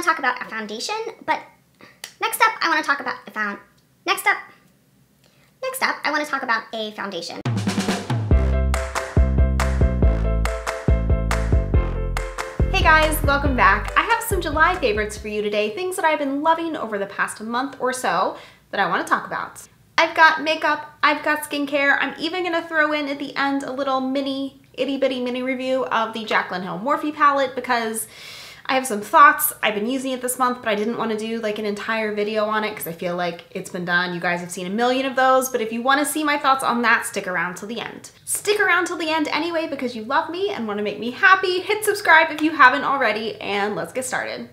want to talk about a foundation, but next up, I want to talk about a foundation. Hey guys, welcome back. I have some July favorites for you today, things that I've been loving over the past month or so that I want to talk about. I've got makeup, I've got skincare, I'm even gonna throw in at the end a little itty bitty mini review of the Jaclyn Morphe palette because I have some thoughts. I've been using it this month, but I didn't want to do like an entire video on it because I feel like it's been done. You guys have seen a million of those, but if you want to see my thoughts on that, stick around till the end. Stick around till the end anyway because you love me and want to make me happy. Hit subscribe if you haven't already, and let's get started.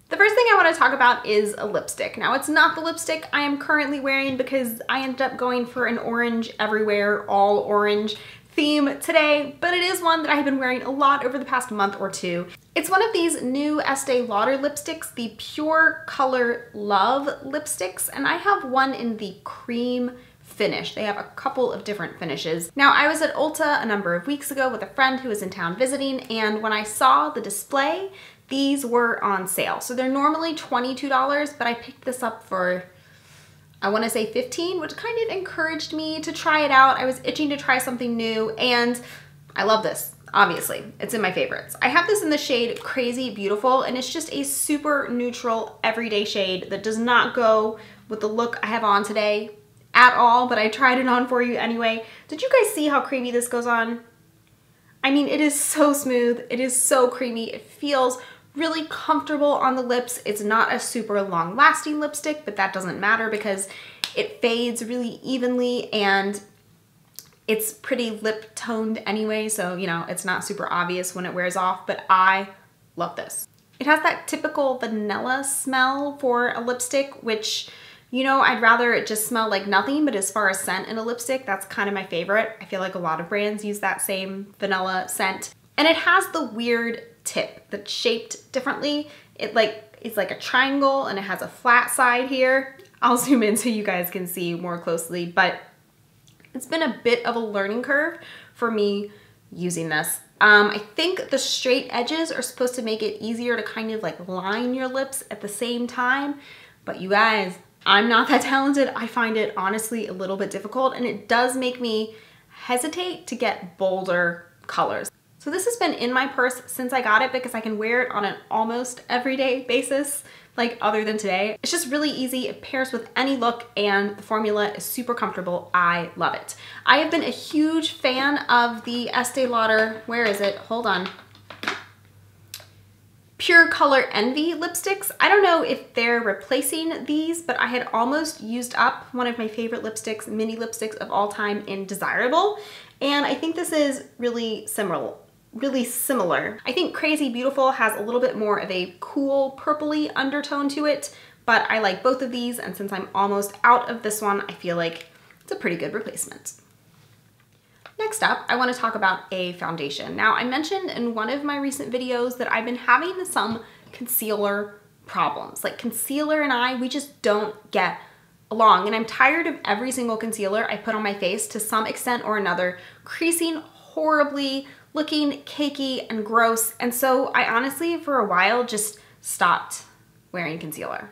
The first thing I want to talk about is a lipstick. Now, it's not the lipstick I am currently wearing because I ended up going for an orange everywhere, all orange theme today, but it is one that I've been wearing a lot over the past month or two. It's one of these new Estee Lauder lipsticks, the Pure Color Love lipsticks, and I have one in the cream finish. They have a couple of different finishes. Now, I was at Ulta a number of weeks ago with a friend who was in town visiting, and when I saw the display, these were on sale. So they're normally $22, but I picked this up for, I want to say 15, which kind of encouraged me to try it out. I was itching to try something new, and I love this. Obviously, it's in my favorites. I have this in the shade Crazy Beautiful, and it's just a super neutral, everyday shade that does not go with the look I have on today at all, but I tried it on for you anyway. Did you guys see how creamy this goes on? I mean, it is so smooth. It is so creamy. It feels really comfortable on the lips. It's not a super long-lasting lipstick, but that doesn't matter because it fades really evenly and it's pretty lip toned anyway, so you know, it's not super obvious when it wears off, but I love this. It has that typical vanilla smell for a lipstick, which, you know, I'd rather it just smell like nothing, but as far as scent in a lipstick, that's kind of my favorite. I feel like a lot of brands use that same vanilla scent. And it has the weird tip that's shaped differently. It's like a triangle and it has a flat side here. I'll zoom in so you guys can see more closely, but it's been a bit of a learning curve for me using this. I think the straight edges are supposed to make it easier to kind of like line your lips at the same time, but you guys, I'm not that talented. I find it honestly a little bit difficult, and it does make me hesitate to get bolder colors. So this has been in my purse since I got it because I can wear it on an almost everyday basis, like other than today. It's just really easy. It pairs with any look and the formula is super comfortable. I love it. I have been a huge fan of the Estee Lauder, where is it? Hold on. Pure Color Envy lipsticks. I don't know if they're replacing these, but I had almost used up one of my favorite lipsticks, mini lipsticks of all time in Desirable. And I think this is really similar. I think Crazy Beautiful has a little bit more of a cool purpley undertone to it, but I like both of these, and since I'm almost out of this one, I feel like it's a pretty good replacement. Next up, I want to talk about a foundation. Now, I mentioned in one of my recent videos that I've been having some concealer problems. Like concealer and I, we just don't get along, and I'm tired of every single concealer I put on my face to some extent or another creasing horribly, looking cakey and gross, and so I honestly for a while just stopped wearing concealer.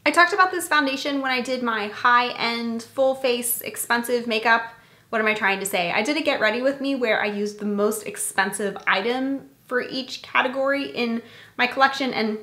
I talked about this foundation when I did my high-end, full face, expensive makeup. What am I trying to say? I did a Get Ready With Me where I used the most expensive item for each category in my collection, and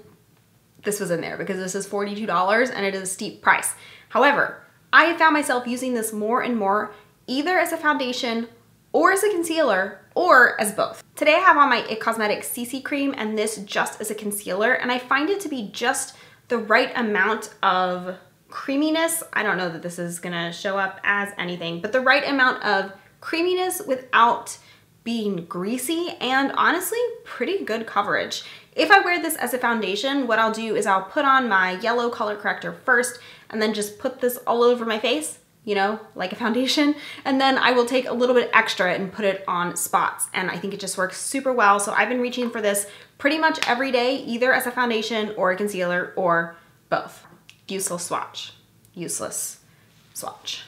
this was in there because this is $42 and it is a steep price. However, I have found myself using this more and more, either as a foundation or as a concealer, or as both. Today I have on my IT Cosmetics CC cream and this just as a concealer, and I find it to be just the right amount of creaminess. I don't know that this is gonna show up as anything, but the right amount of creaminess without being greasy, and honestly, pretty good coverage. If I wear this as a foundation, what I'll do is I'll put on my yellow color corrector first, and then just put this all over my face, you know, like a foundation, and then I will take a little bit extra and put it on spots, and I think it just works super well. So I've been reaching for this pretty much every day, either as a foundation or a concealer or both. Useless swatch. Useless swatch.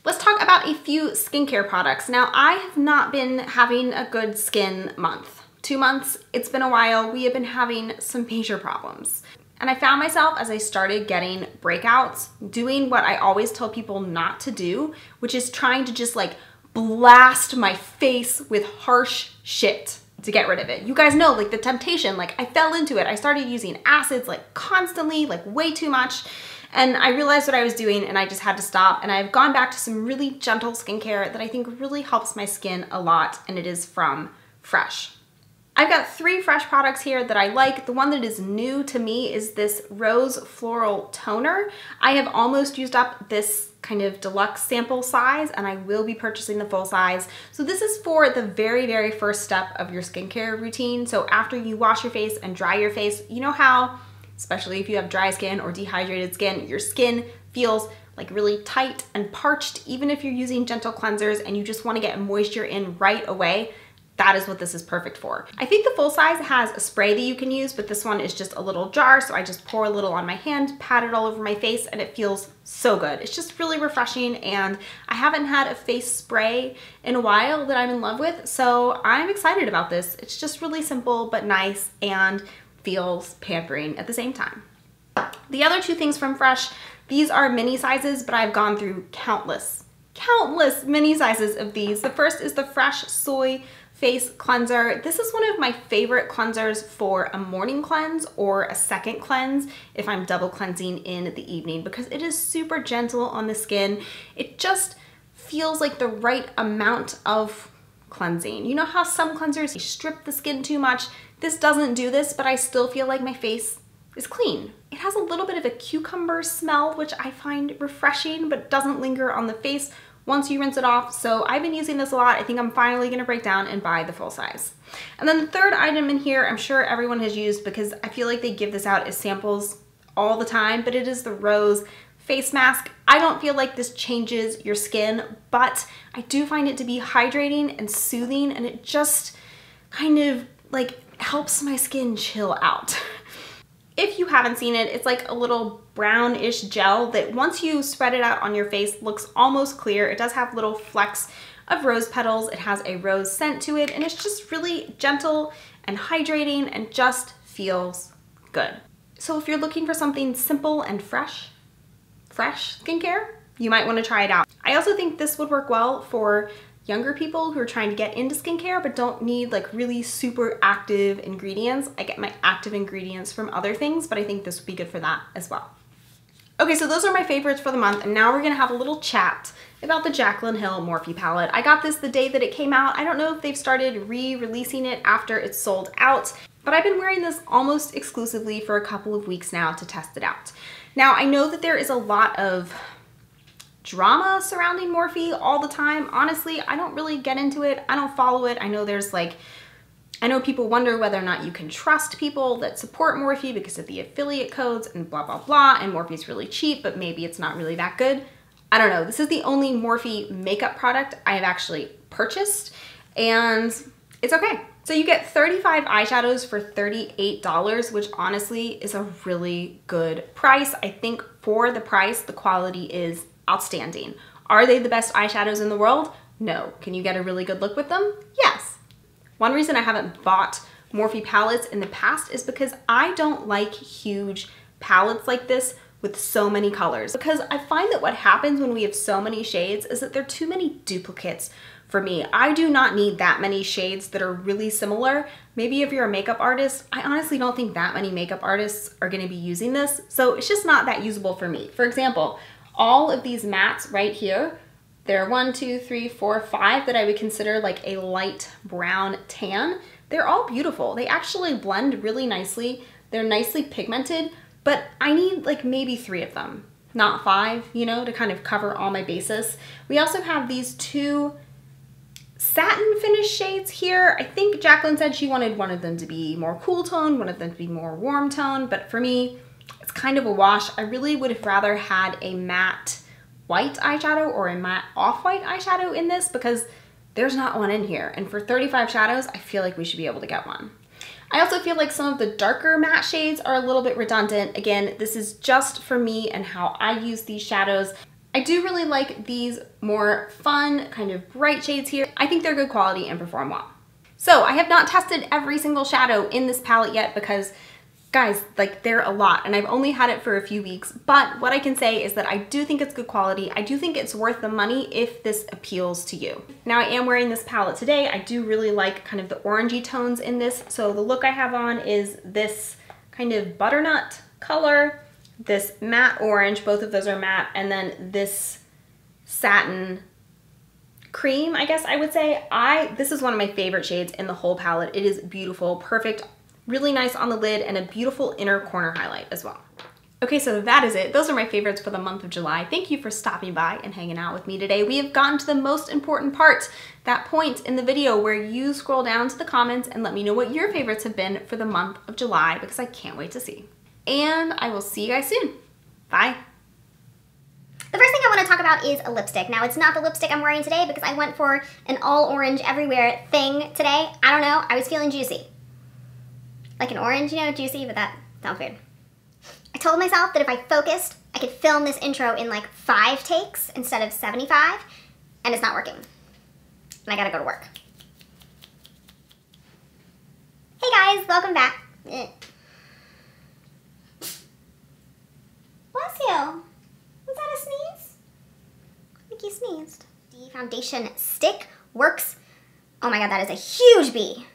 Let's talk about a few skincare products. Now, I have not been having a good skin month. 2 months, it's been a while, we have been having some major problems. And I found myself, as I started getting breakouts, doing what I always tell people not to do, which is trying to just like blast my face with harsh shit to get rid of it. You guys know, like the temptation, like I fell into it. I started using acids like constantly, like way too much. And I realized what I was doing and I just had to stop. And I've gone back to some really gentle skincare that I think really helps my skin a lot. And it is from Fresh. I've got 3 Fresh products here that I like. The one that is new to me is this Rose Floral Toner. I have almost used up this kind of deluxe sample size and I will be purchasing the full size. So this is for the very, very first step of your skincare routine. So after you wash your face and dry your face, you know how, especially if you have dry skin or dehydrated skin, your skin feels like really tight and parched, even if you're using gentle cleansers and you just want to get moisture in right away. That is what this is perfect for. I think the full size has a spray that you can use, but this one is just a little jar. So I just pour a little on my hand, pat it all over my face, and it feels so good. It's just really refreshing. And I haven't had a face spray in a while that I'm in love with. So I'm excited about this. It's just really simple, but nice and feels pampering at the same time. The other 2 things from Fresh, these are mini sizes, but I've gone through countless mini sizes of these. The first is the Fresh Soy Face Cleanser. This is one of my favorite cleansers for a morning cleanse or a second cleanse if I'm double cleansing in the evening, because it is super gentle on the skin. It just feels like the right amount of cleansing. You know how some cleansers strip the skin too much? This doesn't do this, but I still feel like my face is clean. It has a little bit of a cucumber smell, which I find refreshing, but doesn't linger on the face once you rinse it off. So I've been using this a lot. I think I'm finally gonna break down and buy the full size. And then the third item in here, I'm sure everyone has used because I feel like they give this out as samples all the time, but it is the Rose Face Mask. I don't feel like this changes your skin, but I do find it to be hydrating and soothing, and it just kind of like helps my skin chill out. If you haven't seen it, it's like a little brownish gel that once you spread it out on your face looks almost clear. It does have little flecks of rose petals. It has a rose scent to it, and it's just really gentle and hydrating and just feels good. So if you're looking for something simple and fresh skincare, you might want to try it out. I also think this would work well for younger people who are trying to get into skincare but don't need like really super active ingredients. I get my active ingredients from other things, but I think this would be good for that as well. Okay, so those are my favorites for the month, and now we're gonna have a little chat about the Jaclyn Hill Morphe palette. I got this the day that it came out. I don't know if they've started re-releasing it after it's sold out, but I've been wearing this almost exclusively for a couple of weeks now to test it out. Now, I know that there is a lot of drama surrounding Morphe all the time. Honestly, I don't really get into it. I don't follow it. I know people wonder whether or not you can trust people that support Morphe because of the affiliate codes and blah, blah, blah, and Morphe's really cheap, but maybe it's not really that good. I don't know. This is the only Morphe makeup product I have actually purchased, and it's okay. So you get 35 eyeshadows for $38, which honestly is a really good price. I think for the price, the quality is outstanding. Are they the best eyeshadows in the world? No. Can you get a really good look with them? Yes. One reason I haven't bought Morphe palettes in the past is because I don't like huge palettes like this with so many colors, because I find that what happens when we have so many shades is that there are too many duplicates for me. I do not need that many shades that are really similar. Maybe if you're a makeup artist, I honestly don't think that many makeup artists are gonna be using this, so it's just not that usable for me. For example, all of these mattes right here, there are 1, 2, 3, 4, 5 that I would consider like a light brown tan. They're all beautiful. They actually blend really nicely. They're nicely pigmented, but I need like maybe 3 of them, not 5, you know, to kind of cover all my bases. We also have these 2 satin finish shades here. I think Jaclyn said she wanted one of them to be more cool tone, one of them to be more warm tone, but for me, it's kind of a wash. I really would have rather had a matte white eyeshadow or a matte off-white eyeshadow in this, because there's not one in here. And for 35 shadows, I feel like we should be able to get one. I also feel like some of the darker matte shades are a little bit redundant. Again, this is just for me and how I use these shadows. I do really like these more fun, kind of bright shades here. I think they're good quality and perform well. So I have not tested every single shadow in this palette yet because, guys, like, they're a lot and I've only had it for a few weeks, but what I can say is that I do think it's good quality. I do think it's worth the money if this appeals to you. Now I am wearing this palette today. I do really like kind of the orangey tones in this. So the look I have on is this kind of butternut color, this matte orange, both of those are matte, and then this satin cream, I guess I would say. This is one of my favorite shades in the whole palette. It is beautiful, perfect, really nice on the lid, and a beautiful inner corner highlight as well. Okay, so that is it. Those are my favorites for the month of July. Thank you for stopping by and hanging out with me today. We have gotten to the most important part, that point in the video where you scroll down to the comments and let me know what your favorites have been for the month of July, because I can't wait to see. And I will see you guys soon. Bye. The first thing I want to talk about is a lipstick. Now, it's not the lipstick I'm wearing today because I went for an all orange everywhere thing today. I don't know, I was feeling juicy. Like an orange, you know, juicy, but that sounds weird. I told myself that if I focused, I could film this intro in like 5 takes instead of 75, and it's not working. And I gotta go to work. Hey guys, welcome back. Bless you. Was that a sneeze? I think you sneezed. The foundation stick works. Oh my god, that is a huge bee.